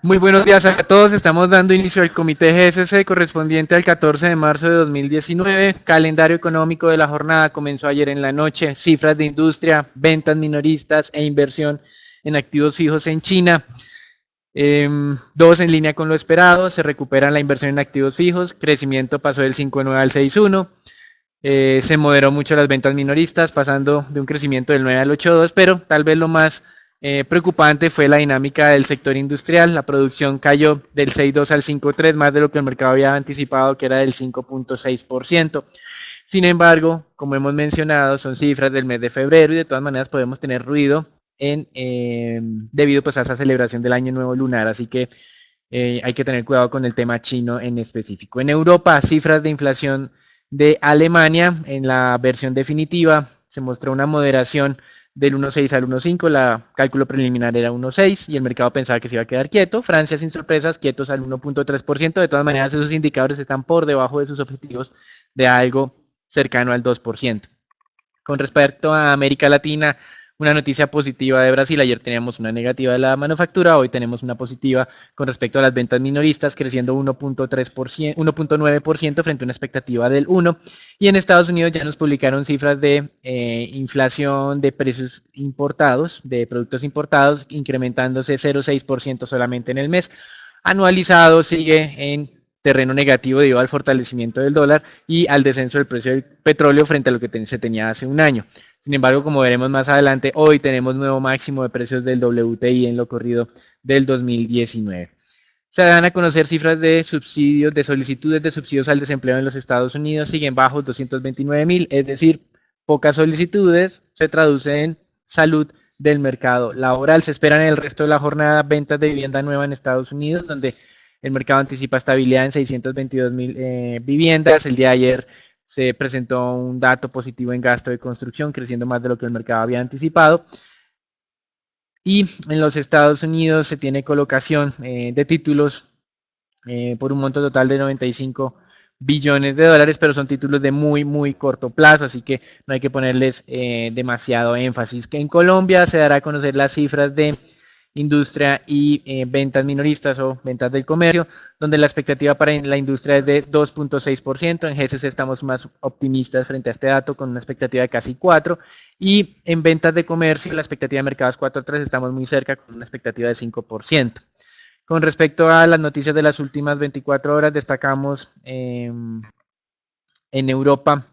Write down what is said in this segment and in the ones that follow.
Muy buenos días a todos. Estamos dando inicio al comité GSC correspondiente al 14 de marzo de 2019. Calendario económico de la jornada comenzó ayer en la noche. Cifras de industria, ventas minoristas e inversión en activos fijos en China. Dos en línea con lo esperado. Se recupera la inversión en activos fijos. Crecimiento pasó del 5,9 al 6,1. Se moderó mucho las ventas minoristas, pasando de un crecimiento del 9 al 8,2, pero tal vez lo más preocupante fue la dinámica del sector industrial. La producción cayó del 6,2 al 5,3, más de lo que el mercado había anticipado, que era del 5,6%. Sin embargo, como hemos mencionado, son cifras del mes de febrero y de todas maneras podemos tener ruido debido pues, a esa celebración del Año Nuevo Lunar. Así que hay que tener cuidado con el tema chino en específico. En Europa, cifras de inflación de Alemania en la versión definitiva se mostró una moderación del 1,6 al 1,5, la cálculo preliminar era 1,6 y el mercado pensaba que se iba a quedar quieto. Francia sin sorpresas, quietos al 1,3%. De todas maneras, esos indicadores están por debajo de sus objetivos de algo cercano al 2%. Con respecto a América Latina, una noticia positiva de Brasil. Ayer teníamos una negativa de la manufactura, hoy tenemos una positiva con respecto a las ventas minoristas, creciendo 1,3%, 1,9% frente a una expectativa del 1%. Y en Estados Unidos ya nos publicaron cifras de inflación de precios importados, de productos importados, incrementándose 0,6% solamente en el mes. Anualizado sigue en terreno negativo debido al fortalecimiento del dólar y al descenso del precio del petróleo frente a lo que se tenía hace un año. Sin embargo, como veremos más adelante, hoy tenemos nuevo máximo de precios del WTI en lo corrido del 2019. Se dan a conocer cifras de subsidios, de solicitudes de subsidios al desempleo en los Estados Unidos, siguen bajos 229,000, es decir, pocas solicitudes, se traduce en salud del mercado laboral. Se esperan en el resto de la jornada ventas de vivienda nueva en Estados Unidos, donde el mercado anticipa estabilidad en 622,000 viviendas. El día de ayer se presentó un dato positivo en gasto de construcción, creciendo más de lo que el mercado había anticipado. Y en los Estados Unidos se tiene colocación de títulos por un monto total de 95 billones de dólares, pero son títulos de muy, muy corto plazo, así que no hay que ponerles demasiado énfasis. Que en Colombia se dará a conocer las cifras de industria y ventas minoristas o ventas del comercio, donde la expectativa para la industria es de 2,6%. En GSC estamos más optimistas frente a este dato con una expectativa de casi 4%. Y en ventas de comercio la expectativa de mercado es 4,3%, estamos muy cerca con una expectativa de 5%. Con respecto a las noticias de las últimas 24 horas, destacamos en Europa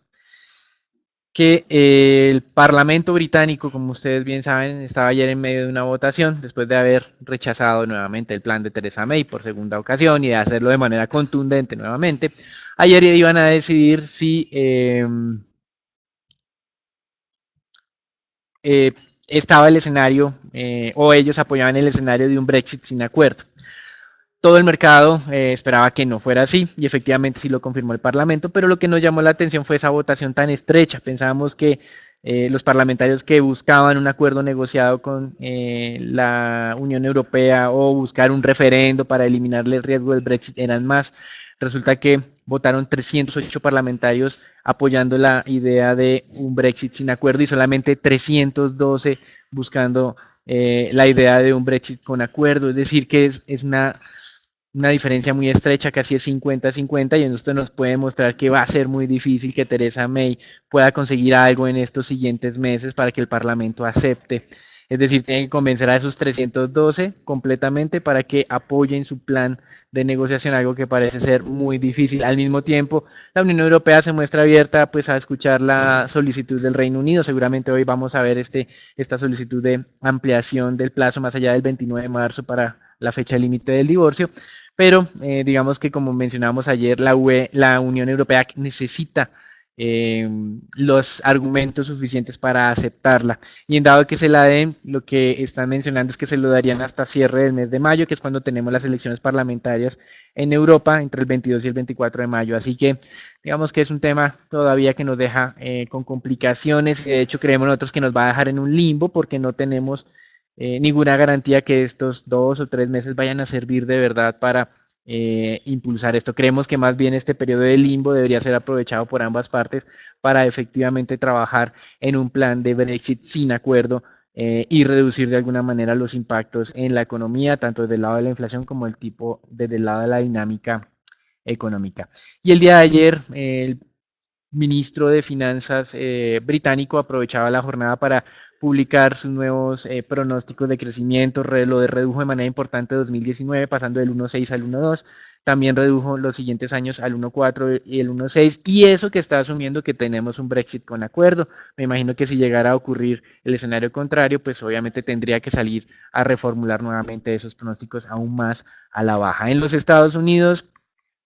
que el Parlamento británico, como ustedes bien saben, estaba ayer en medio de una votación después de haber rechazado nuevamente el plan de Theresa May por segunda ocasión y de hacerlo de manera contundente nuevamente. Ayer iban a decidir si eh, estaba el escenario o ellos apoyaban el escenario de un Brexit sin acuerdo. Todo el mercado esperaba que no fuera así y efectivamente sí lo confirmó el Parlamento, pero lo que nos llamó la atención fue esa votación tan estrecha. Pensábamos que los parlamentarios que buscaban un acuerdo negociado con la Unión Europea o buscar un referendo para eliminarle el riesgo del Brexit eran más. Resulta que votaron 308 parlamentarios apoyando la idea de un Brexit sin acuerdo y solamente 312 buscando la idea de un Brexit con acuerdo. Es decir, que es una diferencia muy estrecha, casi es 50-50, y esto nos puede mostrar que va a ser muy difícil que Theresa May pueda conseguir algo en estos siguientes meses para que el Parlamento acepte. Es decir, tiene que convencer a esos 312 completamente para que apoyen su plan de negociación, algo que parece ser muy difícil. Al mismo tiempo, la Unión Europea se muestra abierta pues, a escuchar la solicitud del Reino Unido. Seguramente hoy vamos a ver esta solicitud de ampliación del plazo más allá del 29 de marzo para la fecha límite del divorcio, pero digamos que como mencionamos ayer, la Unión Europea necesita los argumentos suficientes para aceptarla. Y en dado que se la den, lo que están mencionando es que se lo darían hasta cierre del mes de mayo, que es cuando tenemos las elecciones parlamentarias en Europa, entre el 22 y el 24 de mayo. Así que digamos que es un tema todavía que nos deja con complicaciones. De hecho, creemos nosotros que nos va a dejar en un limbo porque no tenemos ninguna garantía que estos 2 o 3 meses vayan a servir de verdad para impulsar esto. Creemos que más bien este periodo de limbo debería ser aprovechado por ambas partes para efectivamente trabajar en un plan de Brexit sin acuerdo y reducir de alguna manera los impactos en la economía, tanto desde el lado de la inflación como desde el lado de la dinámica económica. Y el día de ayer, el ministro de Finanzas británico aprovechaba la jornada para publicar sus nuevos pronósticos de crecimiento, lo redujo de manera importante 2019, pasando del 1,6 al 1,2, también redujo los siguientes años al 1,4 y el 1,6, y eso que está asumiendo que tenemos un Brexit con acuerdo. Me imagino que si llegara a ocurrir el escenario contrario, pues obviamente tendría que salir a reformular nuevamente esos pronósticos aún más a la baja. En los Estados Unidos,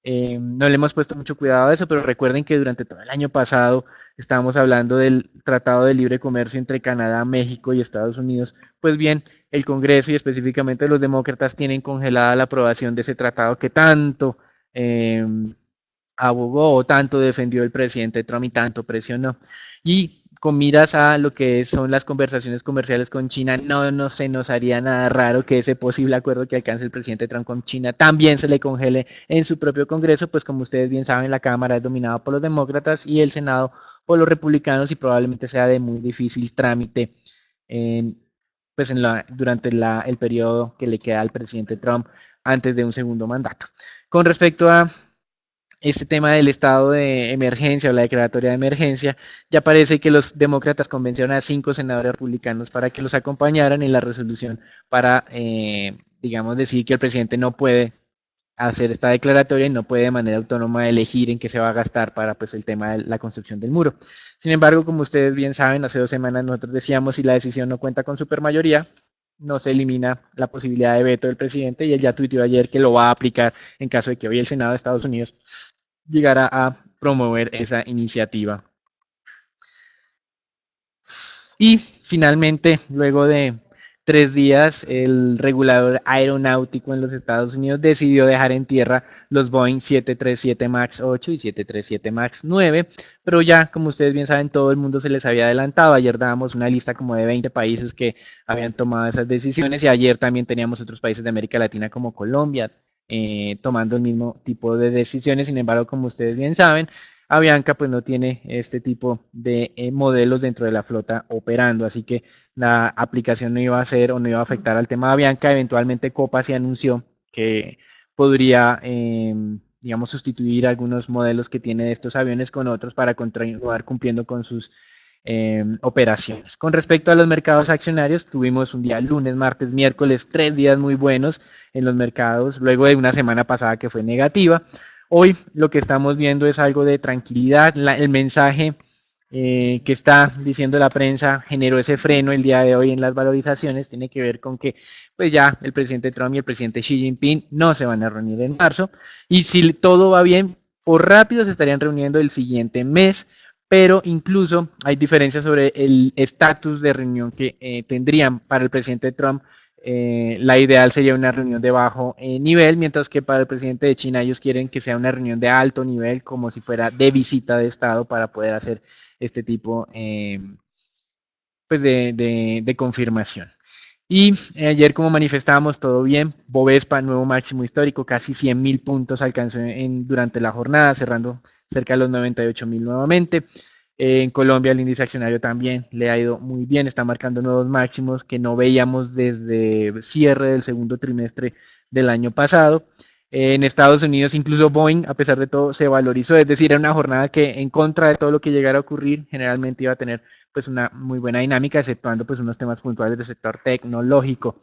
no le hemos puesto mucho cuidado a eso, pero recuerden que durante todo el año pasado estábamos hablando del Tratado de Libre Comercio entre Canadá, México y Estados Unidos. Pues bien, el Congreso y específicamente los demócratas tienen congelada la aprobación de ese tratado que tanto eh, abogó o tanto defendió el presidente Trump y tanto presionó. Y con miras a lo que son las conversaciones comerciales con China, no se nos haría nada raro que ese posible acuerdo que alcance el presidente Trump con China también se le congele en su propio Congreso, pues como ustedes bien saben, la Cámara es dominada por los demócratas y el Senado por los republicanos y probablemente sea de muy difícil trámite en, pues durante el periodo que le queda al presidente Trump antes de un segundo mandato. Con respecto a este tema del estado de emergencia o la declaratoria de emergencia, ya parece que los demócratas convencieron a 5 senadores republicanos para que los acompañaran en la resolución para, digamos, decir que el presidente no puede hacer esta declaratoria y no puede de manera autónoma elegir en qué se va a gastar para pues, el tema de la construcción del muro. Sin embargo, como ustedes bien saben, hace 2 semanas nosotros decíamos si la decisión no cuenta con supermayoría, no se elimina la posibilidad de veto del presidente y él ya tuiteó ayer que lo va a aplicar en caso de que hoy el Senado de Estados Unidos llegara a promover esa iniciativa. Y finalmente, luego de 3 días, el regulador aeronáutico en los Estados Unidos decidió dejar en tierra los Boeing 737 MAX 8 y 737 MAX 9, pero ya, como ustedes bien saben, todo el mundo se les había adelantado. Ayer dábamos una lista como de 20 países que habían tomado esas decisiones y ayer también teníamos otros países de América Latina como Colombia tomando el mismo tipo de decisiones. Sin embargo, como ustedes bien saben, Avianca pues no tiene este tipo de modelos dentro de la flota operando, así que la aplicación no iba a ser o no iba a afectar al tema de Avianca. Eventualmente Copa se anunció que podría, digamos, sustituir algunos modelos que tiene de estos aviones con otros para continuar cumpliendo con sus operaciones. Con respecto a los mercados accionarios, tuvimos un día lunes, martes, miércoles, 3 días muy buenos en los mercados, luego de una semana pasada que fue negativa. Hoy lo que estamos viendo es algo de tranquilidad. El mensaje que está diciendo la prensa generó ese freno el día de hoy en las valorizaciones. Tiene que ver con que pues ya el presidente Trump y el presidente Xi Jinping no se van a reunir en marzo. Y si todo va bien, por rápido se estarían reuniendo el siguiente mes. Pero incluso hay diferencias sobre el estatus de reunión que tendrían para el presidente Trump. La ideal sería una reunión de bajo nivel, mientras que para el presidente de China ellos quieren que sea una reunión de alto nivel, como si fuera de visita de Estado para poder hacer este tipo pues de confirmación. Y ayer, como manifestábamos, todo bien. Bovespa, nuevo máximo histórico, casi 100.000 puntos alcanzó durante la jornada, cerrando cerca de los 98.000 nuevamente. En Colombia el índice accionario también le ha ido muy bien, está marcando nuevos máximos que no veíamos desde cierre del segundo trimestre del año pasado. En Estados Unidos incluso Boeing, a pesar de todo, se valorizó, es decir, era una jornada que en contra de todo lo que llegara a ocurrir, generalmente iba a tener pues una muy buena dinámica, exceptuando pues unos temas puntuales del sector tecnológico.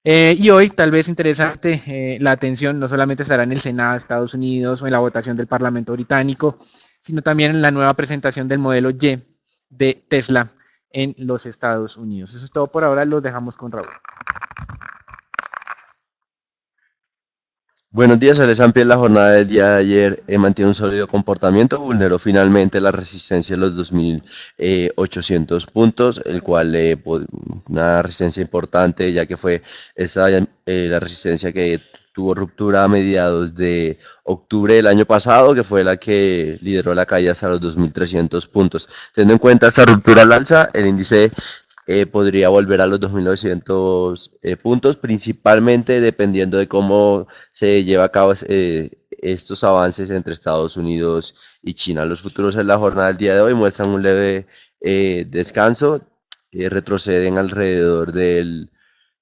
Y hoy, tal vez interesante, la atención no solamente estará en el Senado de Estados Unidos o en la votación del Parlamento británico, sino también en la nueva presentación del modelo Y de Tesla en los Estados Unidos. Eso es todo por ahora, los dejamos con Raúl. Buenos días, el S&P en la jornada del día de ayer mantiene un sólido comportamiento, vulneró finalmente la resistencia de los 2.800 puntos, el cual una resistencia importante ya que fue esa la resistencia que tuvo ruptura a mediados de octubre del año pasado, que fue la que lideró la caída hasta los 2.300 puntos. Teniendo en cuenta esta ruptura al alza, el índice podría volver a los 2.900 puntos, principalmente dependiendo de cómo se lleva a cabo estos avances entre Estados Unidos y China. Los futuros en la jornada del día de hoy muestran un leve descanso retroceden alrededor del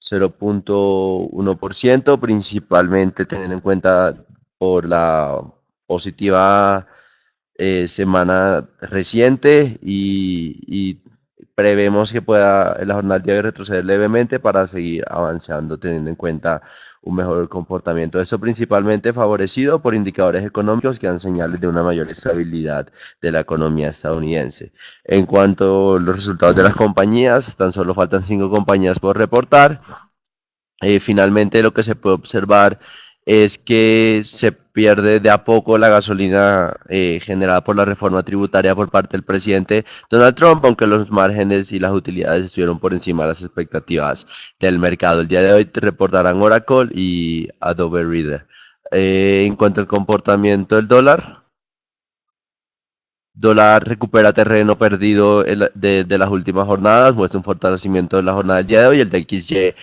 0,1%, principalmente teniendo en cuenta por la positiva semana reciente y prevemos que pueda la jornada del día retroceder levemente para seguir avanzando teniendo en cuenta un mejor comportamiento. Esto principalmente favorecido por indicadores económicos que dan señales de una mayor estabilidad de la economía estadounidense. En cuanto a los resultados de las compañías, tan solo faltan 5 compañías por reportar. Finalmente lo que se puede observar es que se pierde de a poco la gasolina generada por la reforma tributaria por parte del presidente Donald Trump, aunque los márgenes y las utilidades estuvieron por encima de las expectativas del mercado. El día de hoy reportarán Oracle y Adobe Reader. En cuanto al comportamiento del dólar recupera terreno perdido de las últimas jornadas, muestra un fortalecimiento en la jornada del día de hoy. El DXY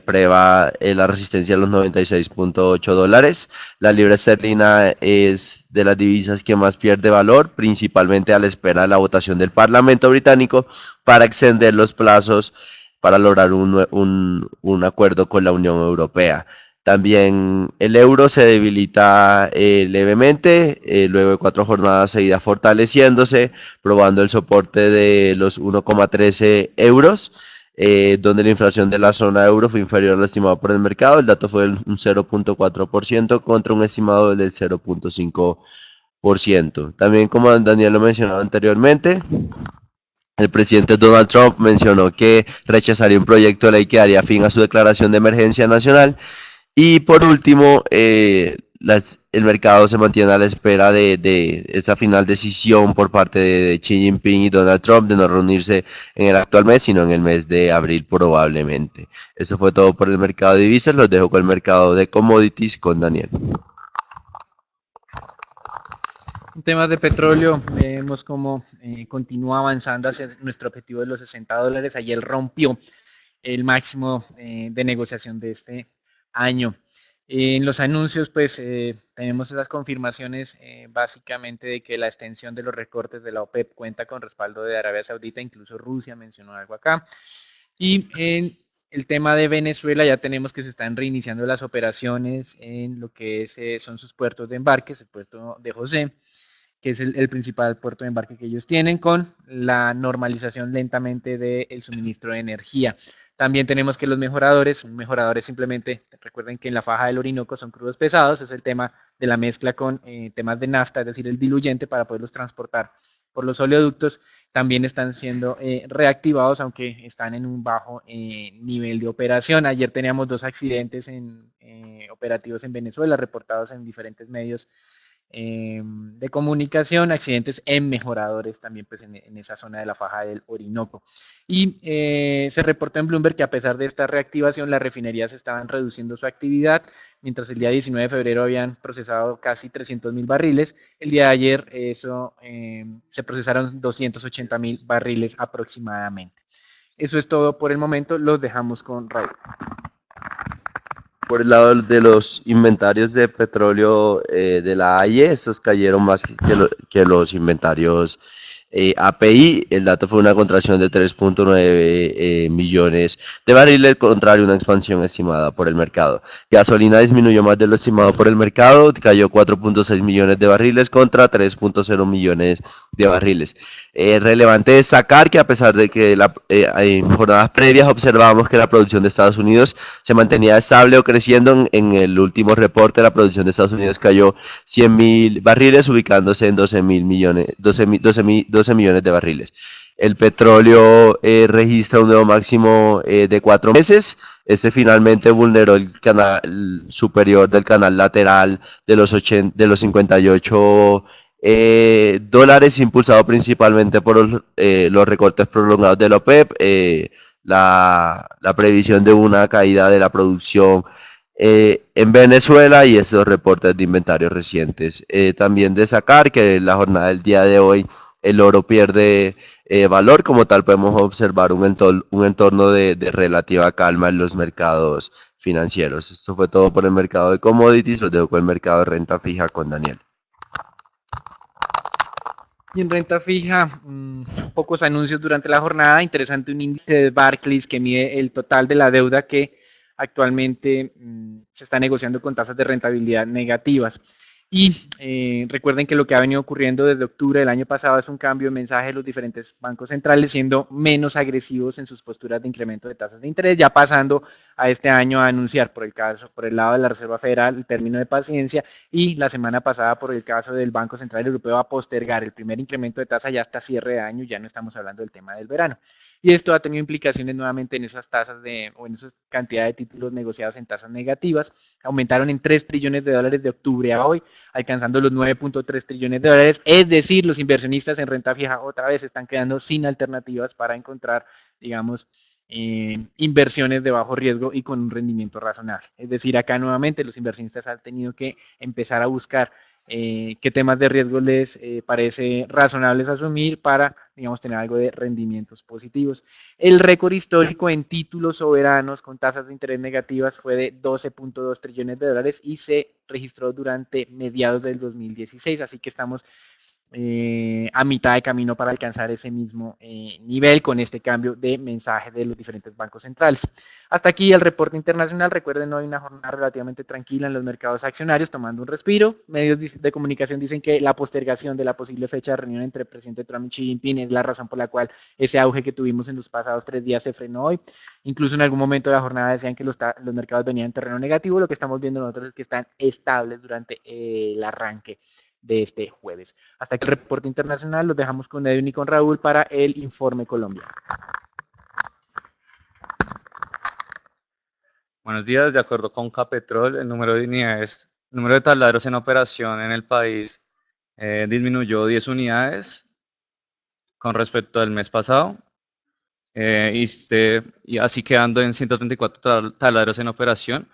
prueba la resistencia a los 96,8 dólares. La libra esterlina es de las divisas que más pierde valor, principalmente a la espera de la votación del Parlamento británico para extender los plazos para lograr un acuerdo con la Unión Europea. También el euro se debilita levemente, luego de 4 jornadas seguidas fortaleciéndose, probando el soporte de los 1,13 euros, donde la inflación de la zona euro fue inferior al estimado por el mercado. El dato fue un 0,4% contra un estimado del 0,5%. También, como Daniel lo mencionaba anteriormente, el presidente Donald Trump mencionó que rechazaría un proyecto de ley que daría fin a su declaración de emergencia nacional. Y por último, el mercado se mantiene a la espera de esta final decisión por parte de Xi Jinping y Donald Trump de no reunirse en el actual mes, sino en el mes de abril probablemente. Eso fue todo por el mercado de divisas. Los dejo con el mercado de commodities con Daniel. En temas de petróleo, vemos cómo continúa avanzando hacia nuestro objetivo de los $60. Ayer rompió el máximo de negociación de este año. En los anuncios, pues tenemos esas confirmaciones básicamente de que la extensión de los recortes de la OPEP cuenta con respaldo de Arabia Saudita, incluso Rusia mencionó algo acá. Y en el tema de Venezuela ya tenemos que se están reiniciando las operaciones en lo que son sus puertos de embarque, el puerto de José, que es el principal puerto de embarque que ellos tienen, con la normalización lentamente del suministro de energía. También tenemos que los mejoradores, un mejorador es simplemente, recuerden que en la faja del Orinoco son crudos pesados, es el tema de la mezcla con temas de nafta, es decir, el diluyente para poderlos transportar por los oleoductos, también están siendo reactivados, aunque están en un bajo nivel de operación. Ayer teníamos 2 accidentes operativos en Venezuela, reportados en diferentes medios de comunicación, accidentes en mejoradores también pues en esa zona de la faja del Orinoco. Y se reportó en Bloomberg que a pesar de esta reactivación, las refinerías estaban reduciendo su actividad, mientras el día 19 de febrero habían procesado casi 300.000 barriles, el día de ayer se procesaron 280.000 barriles aproximadamente. Eso es todo por el momento, los dejamos con Raúl. Por el lado de los inventarios de petróleo de la AIE, estos cayeron más que los inventarios API. El dato fue una contracción de 3,9 millones de barriles, contrario a una expansión estimada por el mercado. Gasolina disminuyó más de lo estimado por el mercado, cayó 4,6 millones de barriles contra 3,0 millones de barriles. Relevante destacar que a pesar de que en jornadas previas observábamos que la producción de Estados Unidos se mantenía estable o creciendo, en el último reporte la producción de Estados Unidos cayó 100.000 barriles, ubicándose en 12 millones de barriles. El petróleo registra un nuevo máximo de 4 meses. Este finalmente vulneró el canal superior del canal lateral de los 58 dólares, impulsado principalmente por los recortes prolongados de la OPEP, la previsión de una caída de la producción en Venezuela y esos reportes de inventarios recientes. También destacar que en la jornada del día de hoy el oro pierde valor, como tal podemos observar un entorno de relativa calma en los mercados financieros. Esto fue todo por el mercado de commodities, los dejo con el mercado de renta fija con Daniel. Y en renta fija, pocos anuncios durante la jornada. Interesante un índice de Barclays que mide el total de la deuda que actualmente se está negociando con tasas de rentabilidad negativas. Y recuerden que lo que ha venido ocurriendo desde octubre del año pasado es un cambio de mensaje de los diferentes bancos centrales siendo menos agresivos en sus posturas de incremento de tasas de interés, ya pasando a este año a anunciar por el lado de la Reserva Federal el término de paciencia y la semana pasada por el caso del Banco Central Europeo a postergar el primer incremento de tasa ya hasta cierre de año, ya no estamos hablando del tema del verano. Y esto ha tenido implicaciones nuevamente en esas tasas o en esa cantidad de títulos negociados en tasas negativas. Aumentaron en 3 trillones de dólares de octubre a hoy, alcanzando los 9.3 trillones de dólares. Es decir, los inversionistas en renta fija otra vez están quedando sin alternativas para encontrar, digamos, inversiones de bajo riesgo y con un rendimiento razonable. Es decir, acá nuevamente los inversionistas han tenido que empezar a buscar qué temas de riesgo les parece razonables asumir para, digamos, tener algo de rendimientos positivos. El récord histórico en títulos soberanos con tasas de interés negativas fue de 12.2 trillones de dólares y se registró durante mediados del 2016, así que estamos a mitad de camino para alcanzar ese mismo nivel con este cambio de mensaje de los diferentes bancos centrales. Hasta aquí el reporte internacional. Recuerden, hoy una jornada relativamente tranquila en los mercados accionarios, tomando un respiro. Medios de comunicación dicen que la postergación de la posible fecha de reunión entre el presidente Trump y Xi Jinping es la razón por la cual ese auge que tuvimos en los pasados 3 días se frenó hoy. Incluso en algún momento de la jornada decían que los mercados venían en terreno negativo. Lo que estamos viendo nosotros es que están estables durante el arranque de este jueves. Hasta aquí el reporte internacional, los dejamos con Edwin y con Raúl para el informe Colombia. Buenos días, de acuerdo con Capetrol, el número de taladros en operación en el país disminuyó 10 unidades con respecto al mes pasado, y así quedando en 134 taladros en operación.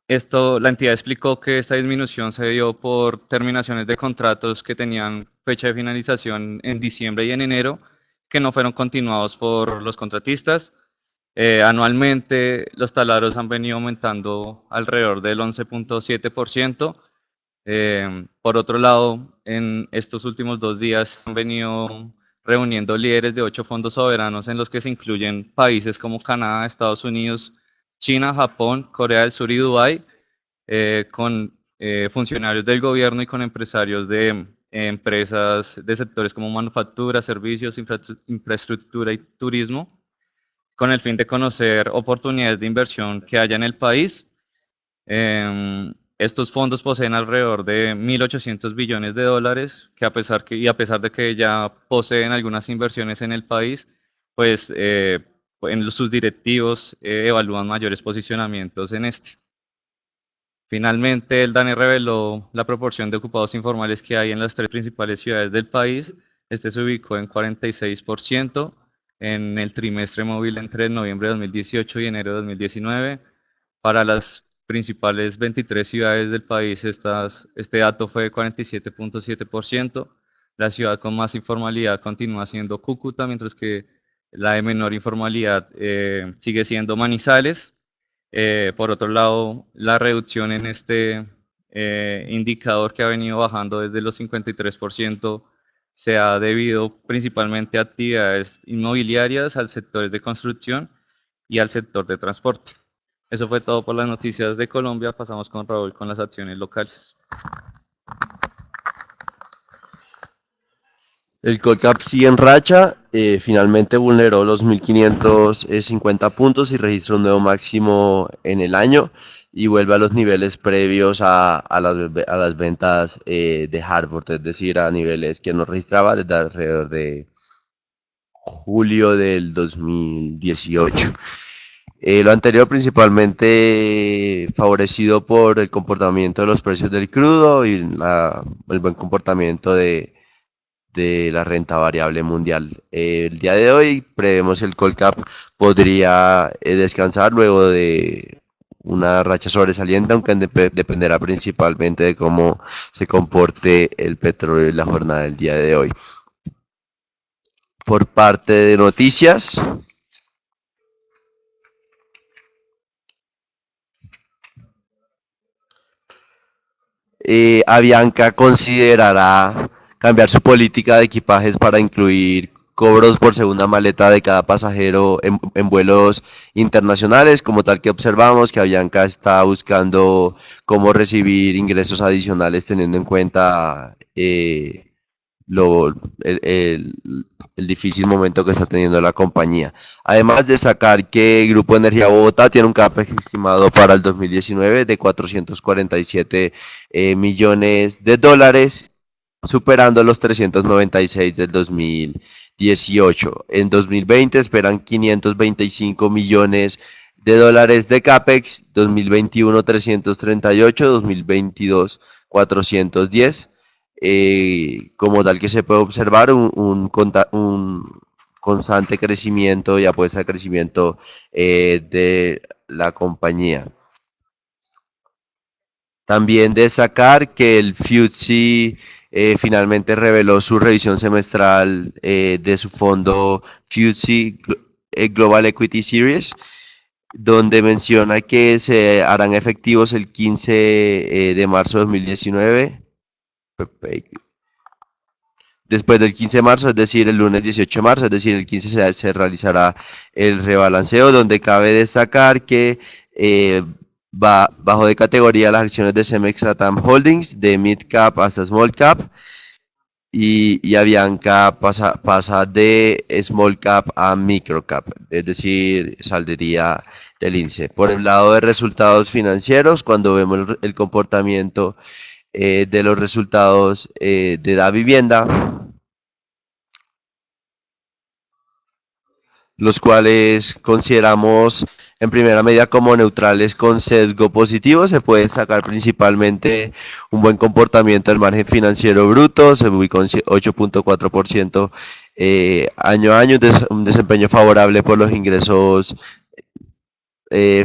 La entidad explicó que esta disminución se dio por terminaciones de contratos que tenían fecha de finalización en diciembre y en enero, que no fueron continuados por los contratistas. Anualmente los taladros han venido aumentando alrededor del 11.7%. Por otro lado, en estos últimos 2 días han venido reuniendo líderes de 8 fondos soberanos en los que se incluyen países como Canadá, Estados Unidos, China, Japón, Corea del Sur y Dubái, con funcionarios del gobierno y con empresarios de empresas de sectores como manufactura, servicios, infraestructura y turismo, con el fin de conocer oportunidades de inversión que haya en el país. Estos fondos poseen alrededor de 1.800 billones de dólares, y a pesar de que ya poseen algunas inversiones en el país, pues sus directivos evalúan mayores posicionamientos en este. Finalmente, el DANE reveló la proporción de ocupados informales que hay en las 3 principales ciudades del país. Este se ubicó en 46% en el trimestre móvil entre noviembre de 2018 y enero de 2019. Para las principales 23 ciudades del país, este dato fue de 47.7%. La ciudad con más informalidad continúa siendo Cúcuta, mientras que la de menor informalidad sigue siendo Manizales. Por otro lado, la reducción en este indicador, que ha venido bajando desde los 53%, se ha debido principalmente a actividades inmobiliarias, al sector de construcción y al sector de transporte. Eso fue todo por las noticias de Colombia. Pasamos con Raúl con las acciones locales. El Colcap sigue en racha, finalmente vulneró los 1550 puntos y registró un nuevo máximo en el año y vuelve a los niveles previos a las ventas de Harvard, es decir, a niveles que no registraba desde alrededor de julio del 2018. Lo anterior principalmente favorecido por el comportamiento de los precios del crudo y el buen comportamiento de la renta variable mundial. El día de hoy prevemos que el Colcap podría descansar luego de una racha sobresaliente, aunque dependerá principalmente de cómo se comporte el petróleo en la jornada del día de hoy. Por parte de noticias, Avianca considerará cambiar su política de equipajes para incluir cobros por segunda maleta de cada pasajero en vuelos internacionales, como tal que observamos que Avianca está buscando cómo recibir ingresos adicionales teniendo en cuenta lo, el, el- el difícil momento que está teniendo la compañía. Además, destacar que el Grupo Energía Bogotá tiene un CAPEX estimado para el 2019 de 447 millones de dólares, superando los 396 del 2018. En 2020 esperan 525 millones de dólares de CAPEX, 2021 338, 2022 410. Como tal que se puede observar un constante crecimiento y apuesta de crecimiento de la compañía. También destacar que el FTSE finalmente reveló su revisión semestral de su fondo FTSE Global Equity Series, donde menciona que se harán efectivos el 15 de marzo de 2019. Después del 15 de marzo, es decir, el lunes 18 de marzo, es decir, el 15 se realizará el rebalanceo, donde cabe destacar que va bajo de categoría las acciones de Cemex Latam Holdings, de Mid Cap hasta Small Cap, y Avianca pasa de Small Cap a Micro Cap, es decir, saldría del índice. Por el lado de resultados financieros, cuando vemos el comportamiento de los resultados de la vivienda, los cuales consideramos en primera medida como neutrales con sesgo positivo. Se puede destacar principalmente un buen comportamiento del margen financiero bruto, se ubicó en 8.4% año a año, un desempeño favorable por los ingresos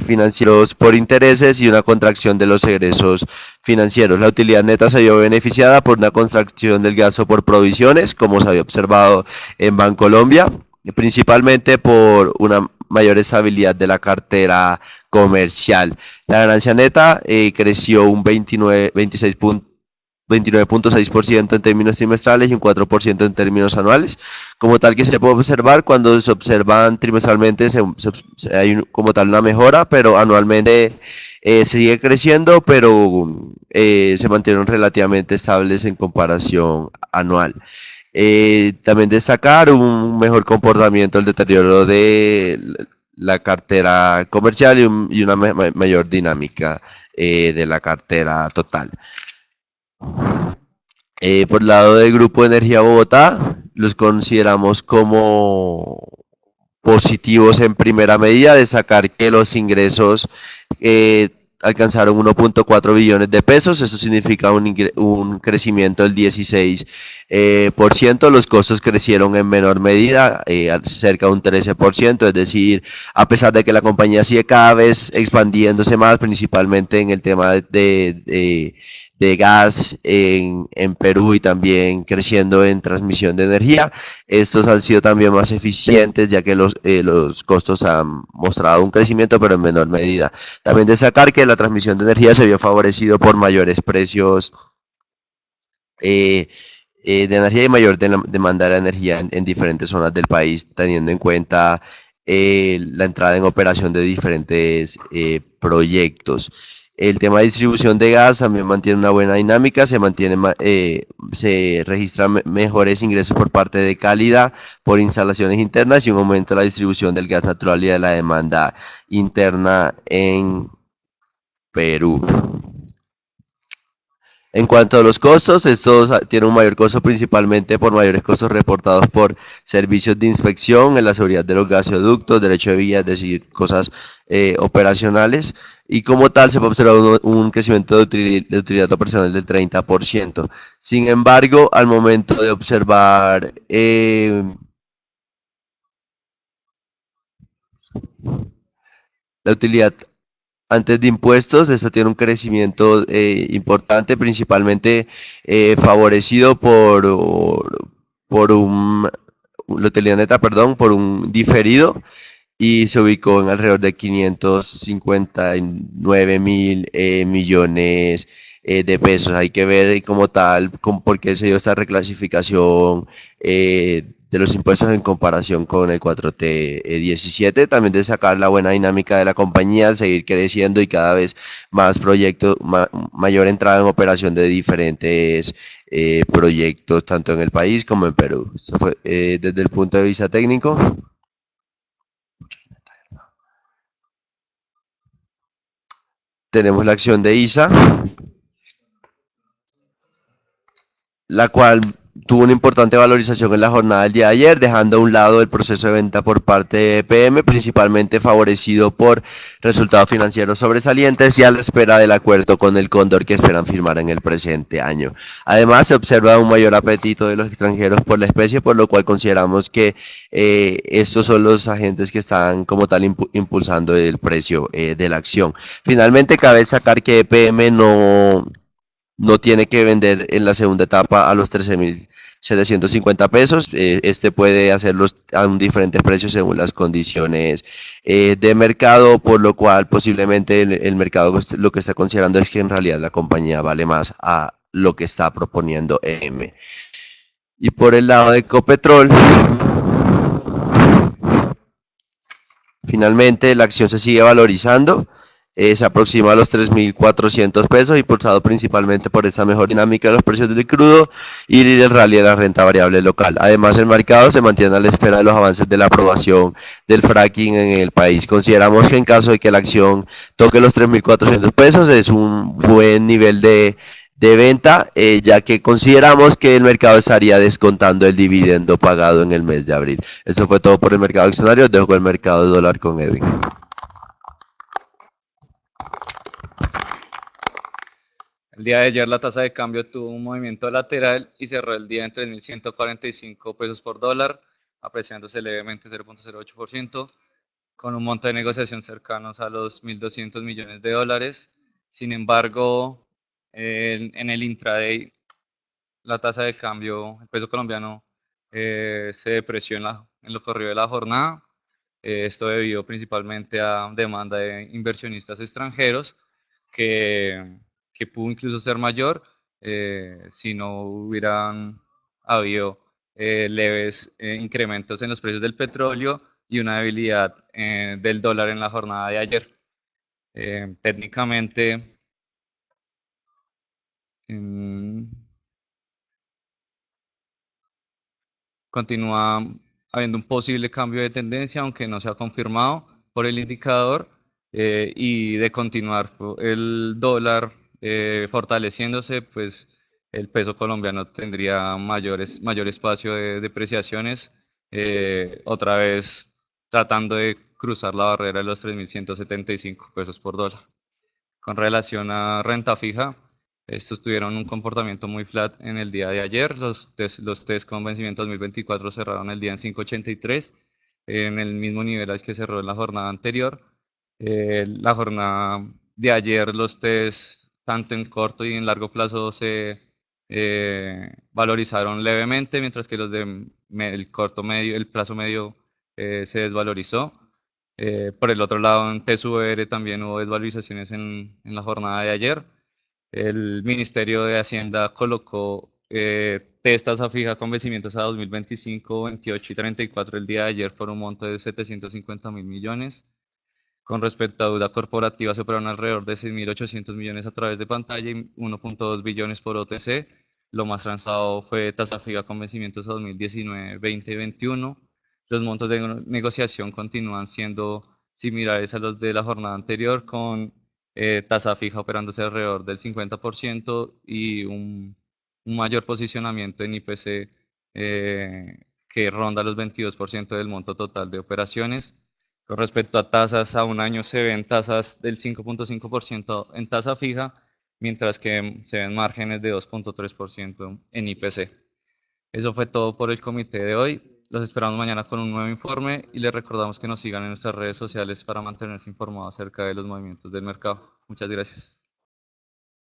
financieros por intereses y una contracción de los egresos financieros. La utilidad neta se vio beneficiada por una contracción del gasto por provisiones, como se había observado en Bancolombia, principalmente por una mayor estabilidad de la cartera comercial. La ganancia neta creció un 29.6% en términos trimestrales y un 4% en términos anuales. Como tal que se puede observar, cuando se observan trimestralmente hay como tal una mejora, pero anualmente sigue creciendo, pero se mantienen relativamente estables en comparación anual. También destacar un mejor comportamiento, el deterioro de la cartera comercial y una mayor dinámica de la cartera total. Por el lado del Grupo Energía Bogotá, los consideramos como positivos en primera medida, destacar que los ingresos alcanzaron 1.4 billones de pesos, esto significa un crecimiento del 16%, los costos crecieron en menor medida, cerca de un 13%, es decir, a pesar de que la compañía sigue cada vez expandiéndose más, principalmente en el tema de gas en Perú y también creciendo en transmisión de energía. Estos han sido también más eficientes ya que los costos han mostrado un crecimiento pero en menor medida. También destacar que la transmisión de energía se vio favorecido por mayores precios de energía y mayor demanda de energía en diferentes zonas del país, teniendo en cuenta la entrada en operación de diferentes proyectos. El tema de distribución de gas también mantiene una buena dinámica, se registran mejores ingresos por parte de Cálida por instalaciones internas y un aumento de la distribución del gas natural y de la demanda interna en Perú. En cuanto a los costos, estos tienen un mayor costo principalmente por mayores costos reportados por servicios de inspección en la seguridad de los gasoductos, derecho de vía, es decir, cosas operacionales, y como tal se puede observar un crecimiento de utilidad operacional del 30%. Sin embargo, al momento de observar la utilidad antes de impuestos, esto tiene un crecimiento importante, principalmente favorecido por la utilidad neta, perdón, por un diferido, y se ubicó en alrededor de 559 mil millones de pesos. Hay que ver como tal por qué se dio esta reclasificación de los impuestos en comparación con el 4T 17. También de sacar la buena dinámica de la compañía, seguir creciendo y cada vez más proyectos, mayor entrada en operación de diferentes proyectos, tanto en el país como en Perú. Esto fue desde el punto de vista técnico. Tenemos la acción de ISA, la cual tuvo una importante valorización en la jornada del día de ayer, dejando a un lado el proceso de venta por parte de EPM, principalmente favorecido por resultados financieros sobresalientes y a la espera del acuerdo con el Cóndor que esperan firmar en el presente año. Además, se observa un mayor apetito de los extranjeros por la especie, por lo cual consideramos que estos son los agentes que están como tal impulsando el precio de la acción. Finalmente, cabe destacar que EPM no tiene que vender en la segunda etapa a los 13.750 pesos. Este puede hacerlos a un diferente precio según las condiciones de mercado, por lo cual posiblemente el mercado lo que está considerando es que en realidad la compañía vale más a lo que está proponiendo EM. Y por el lado de Ecopetrol, finalmente la acción se sigue valorizando. Se aproxima a los 3.400 pesos, impulsado principalmente por esa mejor dinámica de los precios del crudo y el rally de la renta variable local. Además, el mercado se mantiene a la espera de los avances de la aprobación del fracking en el país. Consideramos que en caso de que la acción toque los 3.400 pesos es un buen nivel de venta, ya que consideramos que el mercado estaría descontando el dividendo pagado en el mes de abril. Eso fue todo por el mercado accionario. Dejo con el mercado de dólar con Edwin. El día de ayer la tasa de cambio tuvo un movimiento lateral y cerró el día en 3.145 pesos por dólar, apreciándose levemente 0.08%, con un monto de negociación cercanos a los 1.200 millones de dólares. Sin embargo, en el intraday, la tasa de cambio, el peso colombiano, se depreció en lo corrido de la jornada. Esto debido principalmente a demanda de inversionistas extranjeros que, que pudo incluso ser mayor si no hubieran habido leves incrementos en los precios del petróleo y una debilidad del dólar en la jornada de ayer. Técnicamente, mm, continúa habiendo un posible cambio de tendencia, aunque no se ha confirmado por el indicador, y de continuar el dólar fortaleciéndose, pues el peso colombiano tendría mayor espacio de depreciaciones, otra vez tratando de cruzar la barrera de los 3.175 pesos por dólar. Con relación a renta fija, estos tuvieron un comportamiento muy flat en el día de ayer. Los test con vencimiento 2024 cerraron el día en 5.83, en el mismo nivel al que cerró en la jornada anterior. La jornada de ayer, los test, tanto en corto y en largo plazo, se valorizaron levemente, mientras que los de el plazo medio se desvalorizó. Por el otro lado, en TSUR también hubo desvalorizaciones en la jornada de ayer. El Ministerio de Hacienda colocó test tasa fija con vencimientos a 2025, 28 y 34 el día de ayer por un monto de 750.000 millones. Con respecto a deuda corporativa, se operaron alrededor de 6.800 millones a través de pantalla y 1.2 billones por OTC. Lo más transado fue tasa fija con vencimientos a 2019, 20 y 21. Los montos de negociación continúan siendo similares a los de la jornada anterior, con tasa fija operándose alrededor del 50% y un mayor posicionamiento en IPC que ronda los 22% del monto total de operaciones. Con respecto a tasas, a un año se ven tasas del 5.5% en tasa fija, mientras que se ven márgenes de 2.3% en IPC. Eso fue todo por el comité de hoy. Los esperamos mañana con un nuevo informe y les recordamos que nos sigan en nuestras redes sociales para mantenerse informados acerca de los movimientos del mercado. Muchas gracias.